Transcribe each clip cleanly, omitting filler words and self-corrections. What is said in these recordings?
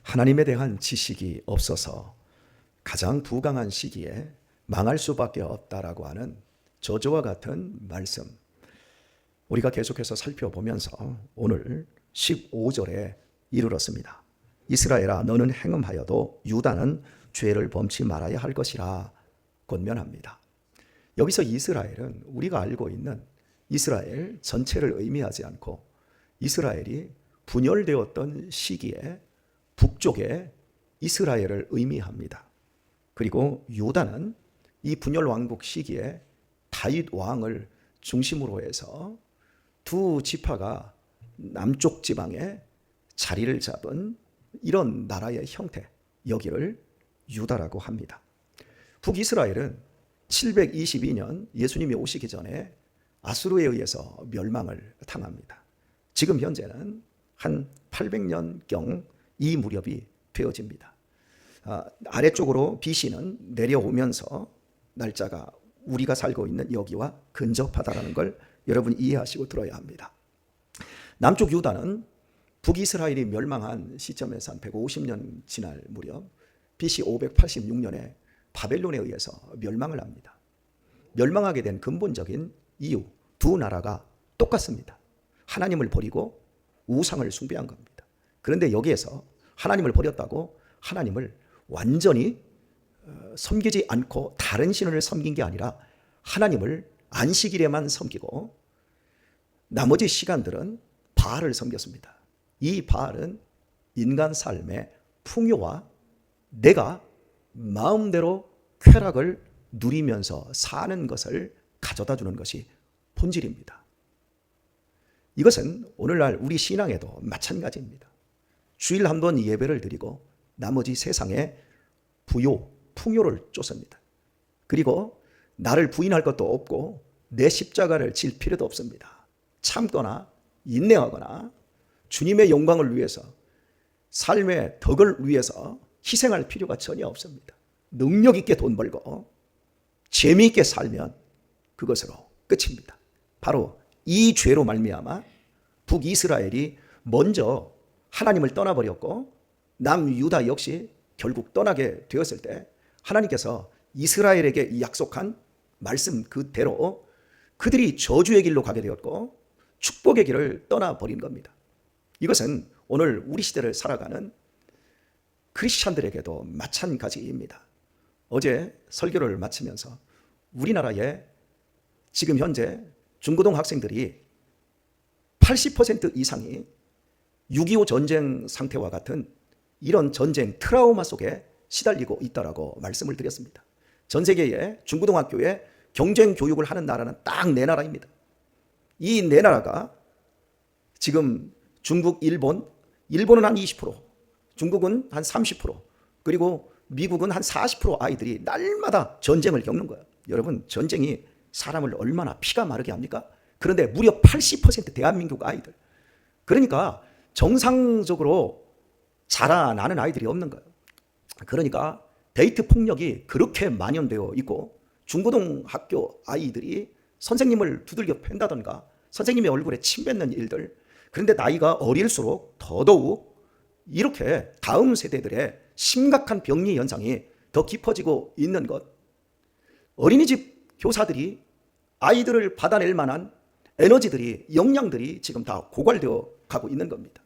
하나님에 대한 지식이 없어서 가장 부강한 시기에 망할 수밖에 없다라고 하는 저주와 같은 말씀, 우리가 계속해서 살펴보면서 오늘 15절에 이르렀습니다. 이스라엘아, 너는 행음하여도 유다는 죄를 범치 말아야 할 것이라 권면합니다. 여기서 이스라엘은 우리가 알고 있는 이스라엘 전체를 의미하지 않고 이스라엘이 분열되었던 시기에 북쪽의 이스라엘을 의미합니다. 그리고 유다는 이 분열 왕국 시기에 다윗 왕을 중심으로 해서 두 지파가 남쪽 지방에 자리를 잡은 이런 나라의 형태, 여기를 유다라고 합니다. 북이스라엘은 722년 예수님이 오시기 전에 아수르에 의해서 멸망을 당합니다. 지금 현재는 한 800년경 이 무렵이 되어집니다. 아래쪽으로 BC는 내려오면서 날짜가 우리가 살고 있는 여기와 근접하다는 걸 여러분 이해하시고 들어야 합니다. 남쪽 유다는 북이스라엘이 멸망한 시점에서 한 150년 지날 무렵 BC 586년에 바벨론에 의해서 멸망을 합니다. 멸망하게 된 근본적인 이유, 두 나라가 똑같습니다. 하나님을 버리고 우상을 숭배한 겁니다. 그런데 여기에서 하나님을 버렸다고 하나님을 완전히 섬기지 않고 다른 신을 섬긴 게 아니라 하나님을 안식일에만 섬기고 나머지 시간들은 바알을 섬겼습니다. 이 바알은 인간 삶의 풍요와 내가 마음대로 쾌락을 누리면서 사는 것을 가져다 주는 것이 본질입니다. 이것은 오늘날 우리 신앙에도 마찬가지입니다. 주일 한 번 예배를 드리고 나머지 세상에 부요, 풍요를 쫓습니다. 그리고 나를 부인할 것도 없고 내 십자가를 질 필요도 없습니다. 참거나 인내하거나 주님의 영광을 위해서, 삶의 덕을 위해서 희생할 필요가 전혀 없습니다. 능력 있게 돈 벌고 재미있게 살면 그것으로 끝입니다. 바로 이 죄로 말미암아 북이스라엘이 먼저 하나님을 떠나버렸고 남유다 역시 결국 떠나게 되었을 때 하나님께서 이스라엘에게 약속한 말씀 그대로 그들이 저주의 길로 가게 되었고 축복의 길을 떠나버린 겁니다. 이것은 오늘 우리 시대를 살아가는 크리스찬들에게도 마찬가지입니다. 어제 설교를 마치면서 우리나라에 지금 현재 중고등 학생들이 80% 이상이 6.25 전쟁 상태와 같은 이런 전쟁 트라우마 속에 시달리고 있다라고 말씀을 드렸습니다. 전 세계의 중고등학교에 경쟁 교육을 하는 나라는 딱 네 나라입니다. 이 네 나라가 지금 중국, 일본은 한 20%, 중국은 한 30%, 그리고 미국은 한 40% 아이들이 날마다 전쟁을 겪는 거예요. 여러분, 전쟁이 사람을 얼마나 피가 마르게 합니까? 그런데 무려 80% 대한민국 아이들. 그러니까 정상적으로 자라나는 아이들이 없는 거예요. 그러니까 데이트 폭력이 그렇게 만연되어 있고 중고등학교 아이들이 선생님을 두들겨 팬다던가 선생님의 얼굴에 침 뱉는 일들. 그런데 나이가 어릴수록 더더욱 이렇게 다음 세대들의 심각한 병리 현상이 더 깊어지고 있는 것. 어린이집 교사들이 아이들을 받아낼 만한 에너지들이, 역량들이 지금 다 고갈되어 가고 있는 겁니다.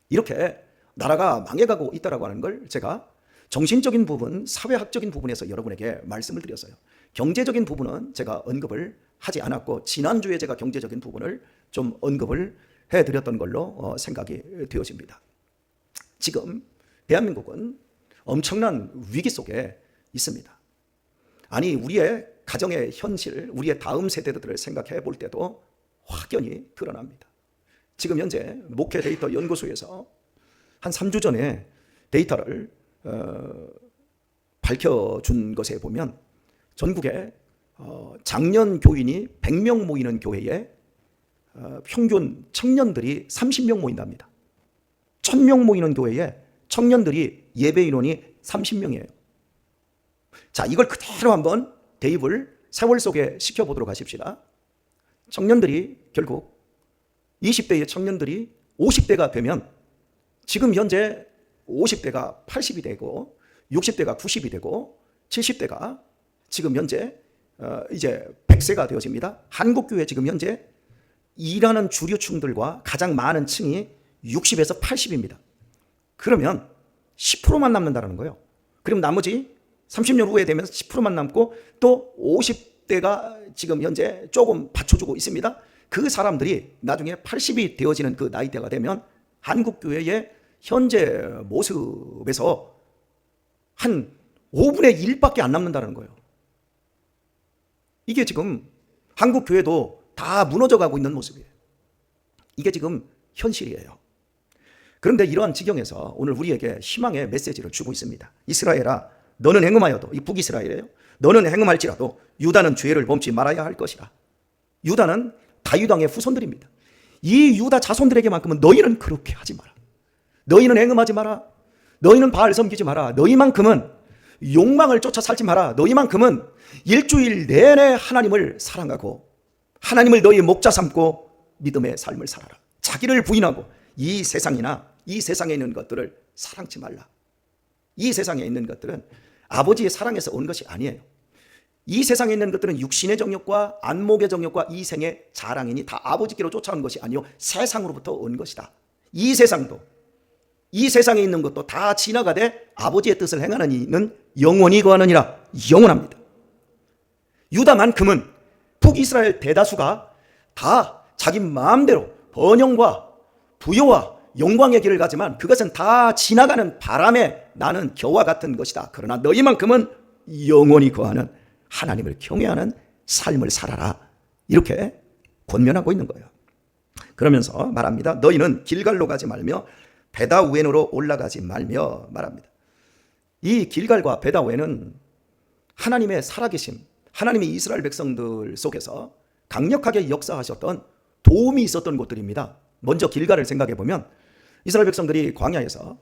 이렇게 나라가 망해가고 있다고 하는 걸 제가 정신적인 부분, 사회학적인 부분에서 여러분에게 말씀을 드렸어요. 경제적인 부분은 제가 언급을 하지 않았고 지난주에 제가 경제적인 부분을 좀 언급을 해드렸던 걸로 생각이 되어집니다. 지금 대한민국은 엄청난 위기 속에 있습니다. 아니, 우리의 가정의 현실, 우리의 다음 세대들을 생각해 볼 때도 확연히 드러납니다. 지금 현재 목회 데이터 연구소에서 한 3주 전에 데이터를 밝혀준 것에 보면 전국에 장년 교인이 100명 모이는 교회에 평균 청년들이 30명 모인답니다. 1000명 모이는 교회에 청년들이 예배 인원이 30명이에요. 자, 이걸 그대로 한번 대입을 세월 속에 시켜보도록 하십시다. 청년들이 결국 20대의 청년들이 50대가 되면 지금 현재 50대가 80이 되고 60대가 90이 되고 70대가 지금 현재 이제 100세가 되어집니다. 한국교회 지금 현재 일하는 주류층들과 가장 많은 층이 60에서 80입니다. 그러면 10%만 남는다는 거예요. 그럼 나머지 30년 후에 되면 10%만 남고 또 50대가 지금 현재 조금 받쳐주고 있습니다. 그 사람들이 나중에 80이 되어지는 그 나이대가 되면 한국교회의 현재 모습에서 한 5분의 1밖에 안 남는다는 거예요. 이게 지금 한국교회도 다 무너져가고 있는 모습이에요. 이게 지금 현실이에요. 그런데 이러한 지경에서 오늘 우리에게 희망의 메시지를 주고 있습니다. 이스라엘아, 너는 행음하여도, 이 북이스라엘이에요. 너는 행음할지라도 유다는 죄를 범치 말아야 할 것이라. 유다는 다윗왕의 후손들입니다. 이 유다 자손들에게만큼은 너희는 그렇게 하지 마라. 너희는 행음하지 마라. 너희는 바알 섬기지 마라. 너희만큼은 욕망을 쫓아 살지 마라. 너희만큼은 일주일 내내 하나님을 사랑하고 하나님을 너희의 목자 삼고 믿음의 삶을 살아라. 자기를 부인하고 이 세상이나 이 세상에 있는 것들을 사랑치 말라. 이 세상에 있는 것들은 아버지의 사랑에서 온 것이 아니에요. 이 세상에 있는 것들은 육신의 정욕과 안목의 정욕과 이생의 자랑이니 다 아버지께로 쫓아온 것이 아니요 세상으로부터 온 것이다. 이 세상도 이 세상에 있는 것도 다 지나가되 아버지의 뜻을 행하는 이는 영원히 거하느니라. 영원합니다. 유다만큼은 북이스라엘 대다수가 다 자기 마음대로 번영과 부여와 영광의 길을 가지만 그것은 다 지나가는 바람에 나는 겨와 같은 것이다. 그러나 너희만큼은 영원히 거하는 하나님을 경외하는 삶을 살아라. 이렇게 권면하고 있는 거예요. 그러면서 말합니다. 너희는 길갈로 가지 말며 베다우엔으로 올라가지 말며 말합니다. 이 길갈과 베다우엔은 하나님의 살아계심, 하나님의 이스라엘 백성들 속에서 강력하게 역사하셨던 도움이 있었던 곳들입니다. 먼저 길갈을 생각해 보면 이스라엘 백성들이 광야에서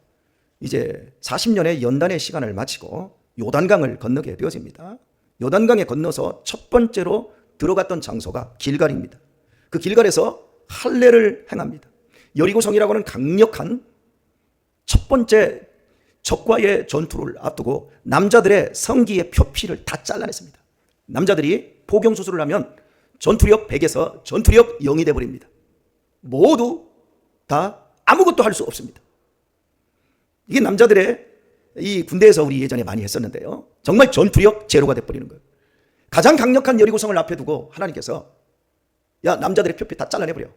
이제 40년의 연단의 시간을 마치고 요단강을 건너게 되어집니다. 요단강에 건너서 첫 번째로 들어갔던 장소가 길갈입니다. 그 길갈에서 할례를 행합니다. 여리고성이라고는 강력한 첫 번째 적과의 전투를 앞두고 남자들의 성기의 표피를 다 잘라냈습니다. 남자들이 포경수술을 하면 전투력 100에서 전투력 0이 되어버립니다. 모두 다 아무것도 할 수 없습니다. 이게 남자들의 이 군대에서 우리 예전에 많이 했었는데요. 정말 전투력 제로가 돼버리는 거예요. 가장 강력한 여리고성을 앞에 두고 하나님께서 야 남자들의 표피 다 잘라내버려.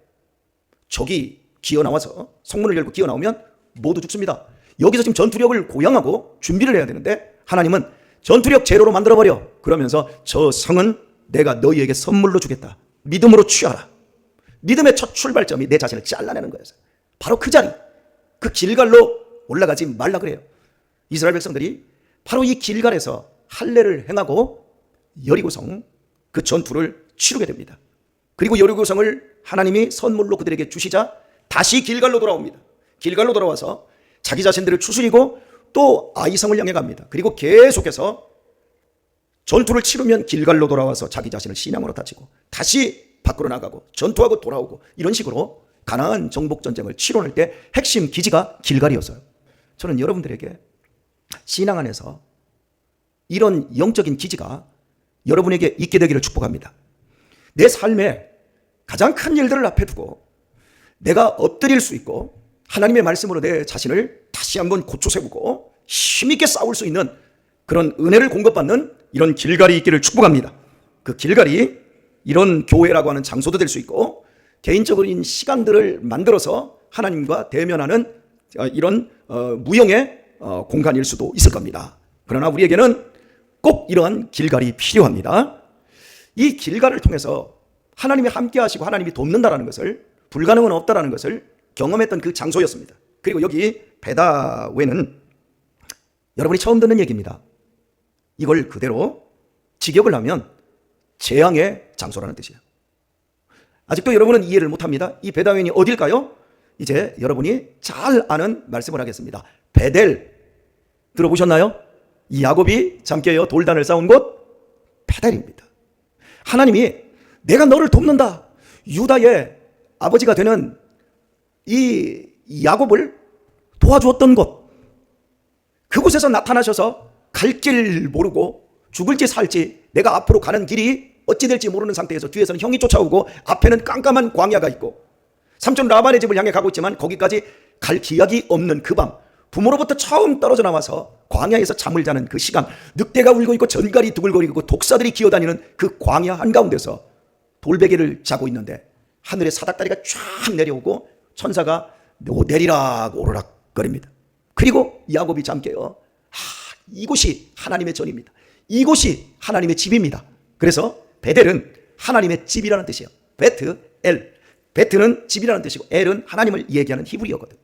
적이 기어나와서 성문을 열고 기어나오면 모두 죽습니다. 여기서 지금 전투력을 고양하고 준비를 해야 되는데 하나님은 전투력 제로로 만들어버려. 그러면서 저 성은 내가 너희에게 선물로 주겠다. 믿음으로 취하라. 믿음의 첫 출발점이 내 자신을 잘라내는 거였어요. 바로 그 자리, 그 길갈로 올라가지 말라 그래요. 이스라엘 백성들이 바로 이 길갈에서 할례를 행하고 여리고성 그 전투를 치르게 됩니다. 그리고 여리고성을 하나님이 선물로 그들에게 주시자 다시 길갈로 돌아옵니다. 길갈로 돌아와서 자기 자신들을 추스리고 또 아이성을 향해 갑니다. 그리고 계속해서 전투를 치르면 길갈로 돌아와서 자기 자신을 신앙으로 다지고 다시 밖으로 나가고 전투하고 돌아오고 이런 식으로 가나안 정복 전쟁을 치러낼 때 핵심 기지가 길갈이었어요. 저는 여러분들에게 신앙 안에서 이런 영적인 기지가 여러분에게 있게 되기를 축복합니다. 내 삶에 가장 큰 일들을 앞에 두고 내가 엎드릴 수 있고 하나님의 말씀으로 내 자신을 다시 한번 고쳐 세우고 힘있게 싸울 수 있는 그런 은혜를 공급받는 이런 길갈이 있기를 축복합니다. 그 길갈이 이런 교회라고 하는 장소도 될 수 있고 개인적인 시간들을 만들어서 하나님과 대면하는 이런 무형의 공간일 수도 있을 겁니다. 그러나 우리에게는 꼭 이러한 길갈이 필요합니다. 이 길갈을 통해서 하나님이 함께 하시고 하나님이 돕는다라는 것을, 불가능은 없다라는 것을 경험했던 그 장소였습니다. 그리고 여기 베다웨는 여러분이 처음 듣는 얘기입니다. 이걸 그대로 직역을 하면 재앙의 장소라는 뜻이에요. 아직도 여러분은 이해를 못합니다. 이 베다웬이 어딜까요? 이제 여러분이 잘 아는 말씀을 하겠습니다. 베델 들어보셨나요? 이 야곱이 잠깨어 돌단을 쌓은 곳 베델입니다. 하나님이 내가 너를 돕는다. 유다의 아버지가 되는 이 야곱을 도와주었던 곳, 그곳에서 나타나셔서 갈 길 모르고 죽을지 살지 내가 앞으로 가는 길이 어찌 될지 모르는 상태에서 뒤에서는 형이 쫓아오고 앞에는 깜깜한 광야가 있고 삼촌 라반의 집을 향해 가고 있지만 거기까지 갈 기약이 없는 그 밤, 부모로부터 처음 떨어져 나와서 광야에서 잠을 자는 그 시간, 늑대가 울고 있고 전갈이 두글거리고 독사들이 기어다니는 그 광야 한가운데서 돌베개를 자고 있는데 하늘에 사닥다리가 쫙 내려오고 천사가 내리락 오르락거립니다. 그리고 야곱이 잠 깨어 이곳이 하나님의 전입니다. 이곳이 하나님의 집입니다. 그래서 베델은 하나님의 집이라는 뜻이에요. 베트는 집이라는 뜻이고 엘은 하나님을 얘기하는 히브리어거든.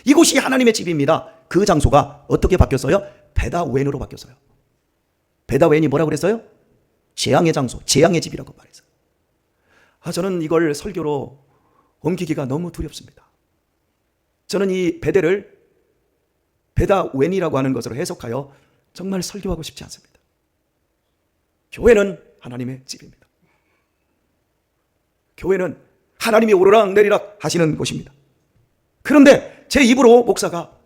이곳이 하나님의 집입니다. 그 장소가 어떻게 바뀌었어요? 베다웬으로 바뀌었어요. 베다웬이 뭐라고 그랬어요? 재앙의 장소, 재앙의 집이라고 말했어요. 저는 이걸 설교로 옮기기가 너무 두렵습니다. 저는 이 베델을 베다웬이라고 하는 것으로 해석하여 정말 설교하고 싶지 않습니다. 교회는 하나님의 집입니다. 교회는 하나님이 오르락 내리락 하시는 곳입니다. 그런데 제 입으로 목사가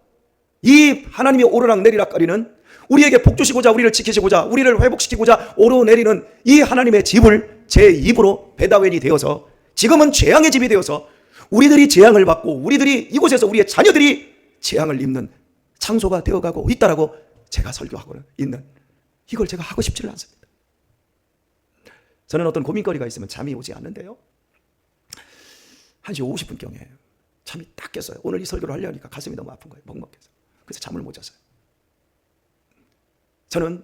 이 하나님이 오르락 내리락 거리는 우리에게 복 주시고자 우리를 지키시고자 우리를 회복시키고자 오르내리는 이 하나님의 집을 제 입으로 베다웬이 되어서 지금은 재앙의 집이 되어서 우리들이 재앙을 받고 우리들이 이곳에서 우리의 자녀들이 재앙을 입는 장소가 되어가고 있다라고 제가 설교하고 있는 이걸 제가 하고 싶지를 않습니다. 저는 어떤 고민거리가 있으면 잠이 오지 않는데요. 1시 50분경에 잠이 딱 깼어요. 오늘 이 설교를 하려니까 가슴이 너무 아픈 거예요. 먹먹해서. 그래서 잠을 못 잤어요. 저는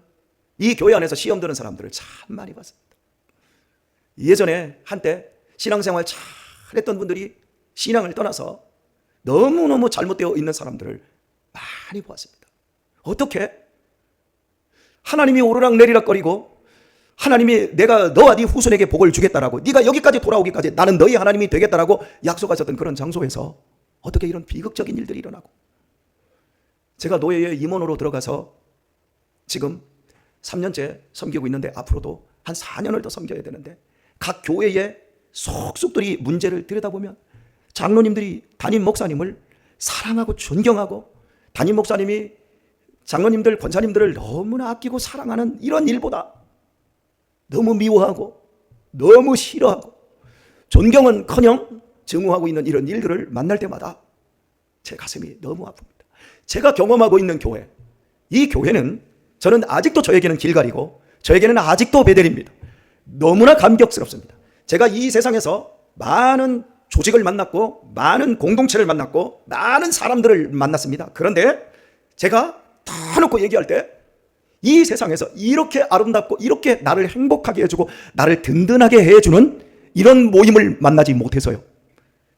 이 교회 안에서 시험 드는 사람들을 참 많이 봤습니다. 예전에 한때 신앙생활 잘했던 분들이 신앙을 떠나서 너무너무 잘못되어 있는 사람들을 많이 보았습니다. 어떻게? 하나님이 오르락 내리락 거리고 하나님이 내가 너와 네 후손에게 복을 주겠다라고 네가 여기까지 돌아오기까지 나는 너희 하나님이 되겠다라고 약속하셨던 그런 장소에서 어떻게 이런 비극적인 일들이 일어나고 제가 노예의 임원으로 들어가서 지금 3년째 섬기고 있는데 앞으로도 한 4년을 더 섬겨야 되는데 각 교회의 속속들이 문제를 들여다보면 장로님들이 담임 목사님을 사랑하고 존경하고 담임 목사님이 장로님들, 권사님들을 너무나 아끼고 사랑하는 이런 일보다 너무 미워하고 너무 싫어하고 존경은커녕 증오하고 있는 이런 일들을 만날 때마다 제 가슴이 너무 아픕니다. 제가 경험하고 있는 교회, 이 교회는 저는 아직도 저에게는 길갈이고 저에게는 아직도 베델입니다. 너무나 감격스럽습니다. 제가 이 세상에서 많은 조직을 만났고 많은 공동체를 만났고 많은 사람들을 만났습니다. 그런데 제가 다 놓고 얘기할 때 이 세상에서 이렇게 아름답고 이렇게 나를 행복하게 해주고 나를 든든하게 해주는 이런 모임을 만나지 못해서요.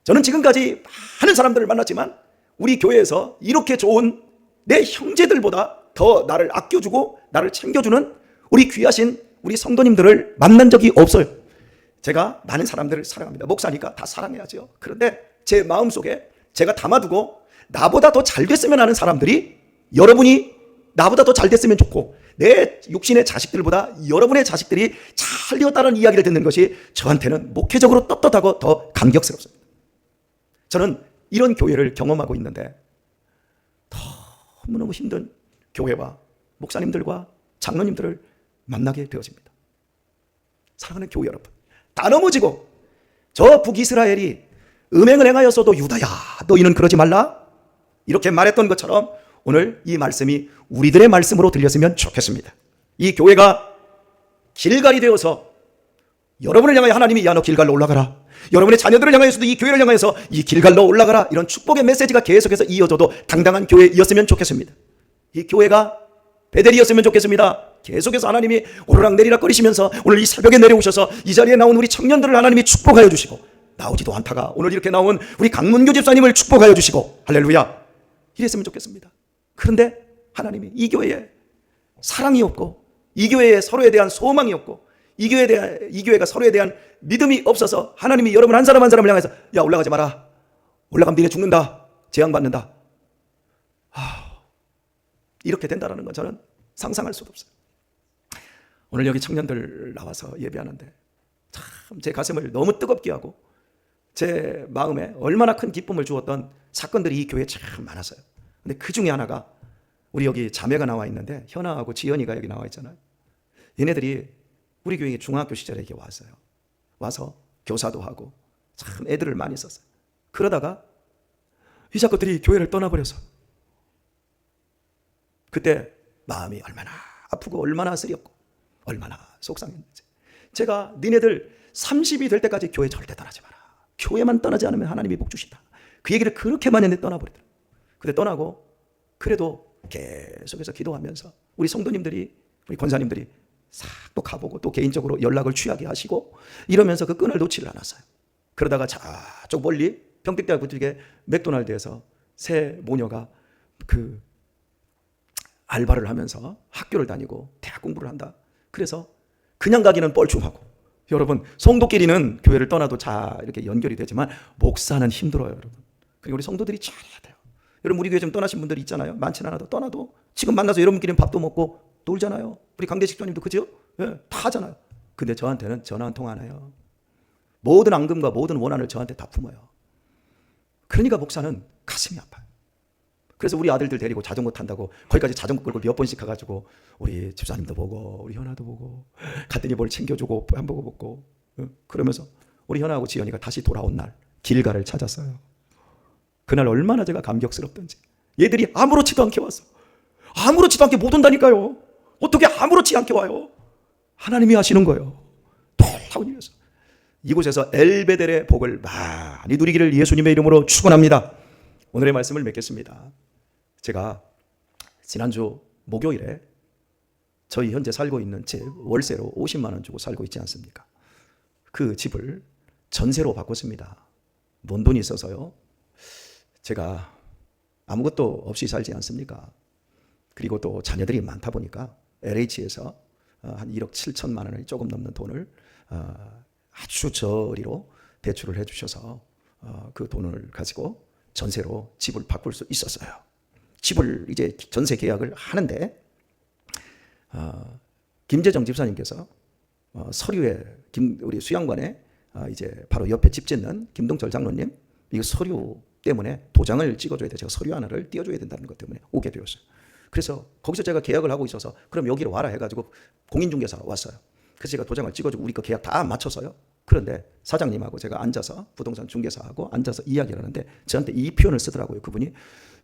저는 지금까지 많은 사람들을 만났지만 우리 교회에서 이렇게 좋은 내 형제들보다 더 나를 아껴주고 나를 챙겨주는 우리 귀하신 우리 성도님들을 만난 적이 없어요. 제가 많은 사람들을 사랑합니다. 목사니까 다 사랑해야죠. 그런데 제 마음속에 제가 담아두고 나보다 더 잘 됐으면 하는 사람들이 여러분이 나보다 더 잘 됐으면 좋고 내 육신의 자식들보다 여러분의 자식들이 잘 되었다는 이야기를 듣는 것이 저한테는 목회적으로 떳떳하고 더 감격스럽습니다. 저는 이런 교회를 경험하고 있는데 너무너무 힘든 교회와 목사님들과 장로님들을 만나게 되어집니다. 사랑하는 교회 여러분, 다 넘어지고 저 북이스라엘이 음행을 행하였어도 유다야 너희는 그러지 말라 이렇게 말했던 것처럼 오늘 이 말씀이 우리들의 말씀으로 들렸으면 좋겠습니다. 이 교회가 길갈이 되어서 여러분을 향하여 하나님이 야 너 길갈로 올라가라, 여러분의 자녀들을 향하여서도 이 교회를 향하여서 이 길갈로 올라가라, 이런 축복의 메시지가 계속해서 이어져도 당당한 교회이었으면 좋겠습니다. 이 교회가 베델이었으면 좋겠습니다. 계속해서 하나님이 오르락 내리락 거리시면서 오늘 이 새벽에 내려오셔서 이 자리에 나온 우리 청년들을 하나님이 축복하여 주시고 나오지도 않다가 오늘 이렇게 나온 우리 강문교 집사님을 축복하여 주시고 할렐루야 이랬으면 좋겠습니다. 그런데 하나님이 이 교회에 사랑이 없고 이 교회에 서로에 대한 소망이 없고 이 교회가 서로에 대한 믿음이 없어서 하나님이 여러분 한 사람 한 사람을 향해서 야 올라가지 마라, 올라가면 니네 죽는다, 재앙받는다, 이렇게 된다는 건 저는 상상할 수도 없어요. 오늘 여기 청년들 나와서 예배하는데 참 제 가슴을 너무 뜨겁게 하고 제 마음에 얼마나 큰 기쁨을 주었던 사건들이 이 교회에 참 많았어요. 근데 그 중에 하나가 우리 여기 자매가 나와 있는데 현아하고 지연이가 여기 나와 있잖아요. 얘네들이 우리 교회 중학교 시절에 이렇게 왔어요. 와서 교사도 하고 참 애들을 많이 썼어요. 그러다가 이 자식들이 교회를 떠나버려서 그때 마음이 얼마나 아프고 얼마나 쓰렸고 얼마나 속상했는지. 제가 니네들 30이 될 때까지 교회 절대 떠나지 마라. 교회만 떠나지 않으면 하나님이 복 주신다. 그 얘기를 그렇게 많이 했는데 떠나버리더라고요. 근데 떠나고 그래도 계속해서 기도하면서 우리 성도님들이 우리 권사님들이 싹 또 가보고 또 개인적으로 연락을 취하게 하시고 이러면서 그 끈을 놓지를 않았어요. 그러다가 저쪽 멀리 평택대학교 쪽에 맥도날드에서 새 모녀가 그 알바를 하면서 학교를 다니고 대학 공부를 한다. 그래서 그냥 가기는 뻘쭘하고 여러분 성도끼리는 교회를 떠나도 잘 이렇게 연결이 되지만 목사는 힘들어요, 여러분. 그리고 우리 성도들이 잘해야 돼요. 여러분 우리 교회 좀 떠나신 분들 있잖아요. 많지는 않아도 떠나도 지금 만나서 여러분끼리는 밥도 먹고 놀잖아요. 우리 강대식 교님도 그죠? 예, 다 하잖아요. 근데 저한테는 전화 한 통 안 해요. 모든 앙금과 모든 원한을 저한테 다 품어요. 그러니까 목사는 가슴이 아파요. 그래서 우리 아들들 데리고 자전거 탄다고 거기까지 자전거 끌고 몇 번씩 가가지고 우리 집사님도 보고 우리 현아도 보고 갔더니 뭘 챙겨주고 햄버거 먹고 그러면서 우리 현아하고 지연이가 다시 돌아온 날 길가를 찾았어요. 그날 얼마나 제가 감격스럽던지. 얘들이 아무렇지도 않게 왔어. 아무렇지도 않게 못 온다니까요. 어떻게 아무렇지 않게 와요. 하나님이 하시는 거예요. 놀라운 일이었어. 이곳에서 엘베델의 복을 많이 누리기를 예수님의 이름으로 축원합니다. 오늘의 말씀을 맺겠습니다. 제가 지난주 목요일에 저희 현재 살고 있는 집 월세로 50만 원 주고 살고 있지 않습니까? 그 집을 전세로 바꿨습니다. 뭔 돈이 있어서요. 제가 아무것도 없이 살지 않습니까? 그리고 또 자녀들이 많다 보니까 LH에서 한 1억 7천만 원을 조금 넘는 돈을 아주 저리로 대출을 해주셔서 그 돈을 가지고 전세로 집을 바꿀 수 있었어요. 집을 이제 전세 계약을 하는데 김재정 집사님께서 서류에 우리 수양관에 이제 바로 옆에 집 짓는 김동철 장로님 이거 서류 때문에 도장을 찍어줘야 돼. 제가 서류 하나를 띄워줘야 된다는 것 때문에 오게 되었어요. 그래서 거기서 제가 계약을 하고 있어서 그럼 여기로 와라 해가지고 공인중개사가 왔어요. 그래서 제가 도장을 찍어주고 우리 거 계약 다 맞춰서요. 그런데 사장님하고 제가 앉아서 부동산 중개사하고 앉아서 이야기를 하는데 저한테 이 표현을 쓰더라고요. 그분이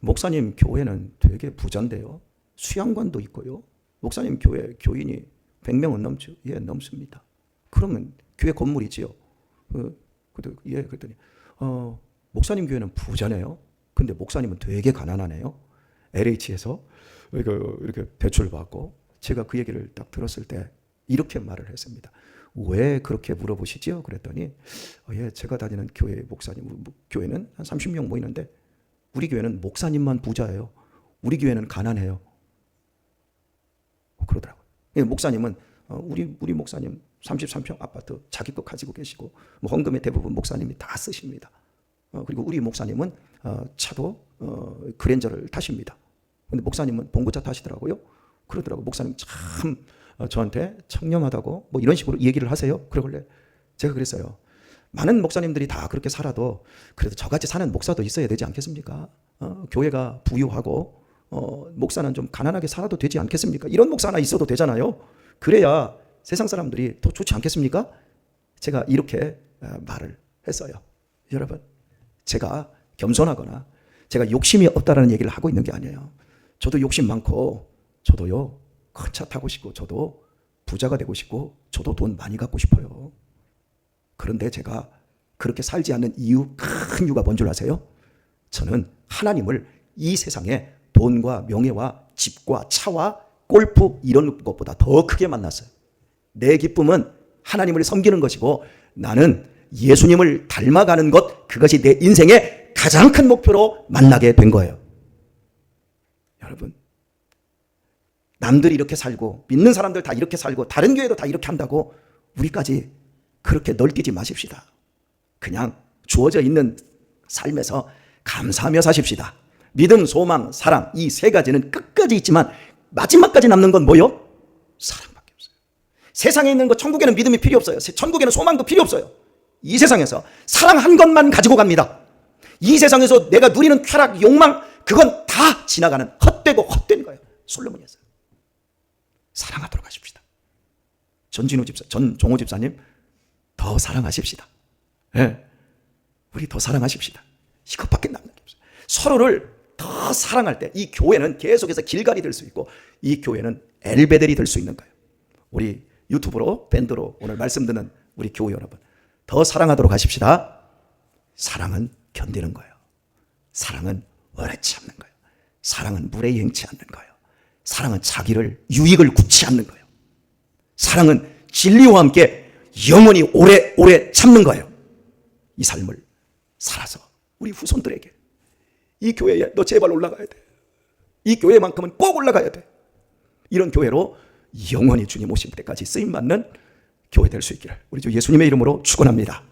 목사님 교회는 되게 부자인데요. 수양관도 있고요. 목사님 교회 교인이 100명은 넘죠. 예, 넘습니다. 그러면 교회 건물이지요. 예, 그랬더니 목사님 교회는 부자네요. 근데 목사님은 되게 가난하네요. LH에서 이렇게 대출 받고 제가 그 얘기를 딱 들었을 때 이렇게 말을 했습니다. 왜 그렇게 물어보시죠? 그랬더니 예, 제가 다니는 교회 목사님 교회는 한 30명 모이는데 우리 교회는 목사님만 부자예요. 우리 교회는 가난해요. 그러더라고요. 예, 목사님은 우리 목사님 33평 아파트 자기 거 가지고 계시고 뭐 헌금의 대부분 목사님이 다 쓰십니다. 그리고 우리 목사님은 차도 그랜저를 타십니다. 근데 목사님은 봉고차 타시더라고요. 그러더라고요. 목사님 참 저한테 청렴하다고 뭐 이런 식으로 얘기를 하세요. 그러길래 제가 그랬어요. 많은 목사님들이 다 그렇게 살아도 그래도 저같이 사는 목사도 있어야 되지 않겠습니까? 교회가 부유하고 목사는 좀 가난하게 살아도 되지 않겠습니까? 이런 목사 하나 있어도 되잖아요. 그래야 세상 사람들이 더 좋지 않겠습니까? 제가 이렇게 말을 했어요. 여러분, 제가 겸손하거나 제가 욕심이 없다라는 얘기를 하고 있는 게 아니에요. 저도 욕심 많고 저도요 큰 차 타고 싶고 저도 부자가 되고 싶고 저도 돈 많이 갖고 싶어요. 그런데 제가 그렇게 살지 않는 큰 이유가 뭔 줄 아세요? 저는 하나님을 이 세상에 돈과 명예와 집과 차와 골프 이런 것보다 더 크게 만났어요. 내 기쁨은 하나님을 섬기는 것이고 나는 예수님을 닮아가는 것, 그것이 내 인생의 가장 큰 목표로 만나게 된 거예요. 여러분, 남들이 이렇게 살고 믿는 사람들 다 이렇게 살고 다른 교회도 다 이렇게 한다고 우리까지 그렇게 널뛰지 마십시다. 그냥 주어져 있는 삶에서 감사하며 사십시다. 믿음, 소망, 사랑 이 세 가지는 끝까지 있지만 마지막까지 남는 건 뭐요? 사랑밖에 없어요. 세상에 있는 거 천국에는 믿음이 필요 없어요. 천국에는 소망도 필요 없어요. 이 세상에서 사랑 한 것만 가지고 갑니다. 이 세상에서 내가 누리는 쾌락, 욕망 그건 다 지나가는 헛되고 헛된 거예요. 솔로몬이 했어요. 사랑하도록 하십시다. 전진우 집사, 전종호 집사님 더 사랑하십시다. 예. 우리 더 사랑하십시다. 이것밖에 남는 게 없어요. 서로를 더 사랑할 때 이 교회는 계속해서 길갈이 될 수 있고 이 교회는 엘베델이 될 수 있는 거예요. 우리 유튜브로 밴드로 오늘 말씀 듣는 우리 교회 여러분 더 사랑하도록 하십시다. 사랑은 견디는 거예요. 사랑은 오래 참는 거예요. 사랑은 물에 행치 않는 거예요. 사랑은 자기를 유익을 굳지 않는 거예요. 사랑은 진리와 함께 영원히 오래 참는 거예요. 이 삶을 살아서 우리 후손들에게 이 교회에 너 제발 올라가야 돼. 이 교회만큼은 꼭 올라가야 돼. 이런 교회로 영원히 주님 오실 때까지 쓰임받는 교회 될 수 있기를 우리 주 예수님의 이름으로 축원합니다.